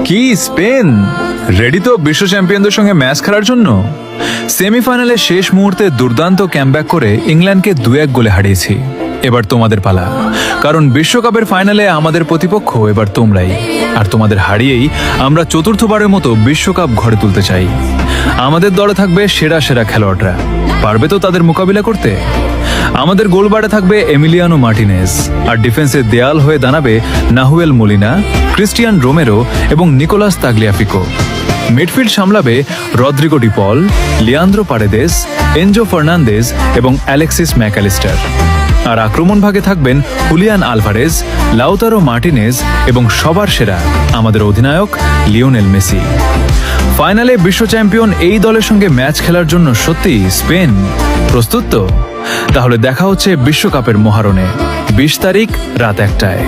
কি Spain ready তো বিশ্ব চ্যাম্পিয়নদের সঙ্গে ম্যাচ খেলার জন্য? সেমিফাইনালে শেষ মুহূর্তে দুর্দান্ত ক্যামব্যাক করে ইংল্যান্ডকে 2-1 গোলে হারিয়েছি। এবার তোমাদের পালা, কারণ বিশ্বকাপের ফাইনালে আমাদের প্রতিপক্ষ এবার তোমরাই। আর তোমাদের হারিয়েই আমরা চতুর্থবারের মতো বিশ্বকাপ ঘরে তুলতে চাই। আমাদের দলে থাকবে সেরা সেরা খেলোয়াড়রা, পারবে তো তাদের মোকাবিলা করতে? আমাদের গোলবারে থাকবে এমিলিয়ানো মার্টিনেজ, আর ডিফেন্সের দেয়াল হয়ে দাঁড়াবে নাহুয়েল মোলিনা, ক্রিস্টিয়ান রোমেরো এবং নিকোলাস তাগলিয়াফিকো। মিডফিল্ড সামলাবে Rodrigo De Paul, Leandro Paredes, Enzo Fernandez এবং অ্যালেক্সিস ম্যাকঅ্যালিস্টার। আর আক্রমণ ভাগে থাকবেন হুলিয়ান আলভারেজ, লাউতারো মার্টিনেজ এবং সবার সেরা আমাদের অধিনায়ক লিওনেল মেসি। ফাইনালে বিশ্ব চ্যাম্পিয়ন এই দলের সঙ্গে ম্যাচ খেলার জন্য সত্যি স্পেন প্রস্তুত তো? তাহলে দেখা হচ্ছে বিশ্বকাপের মহারণে 20 তারিখ রাত 1টায়।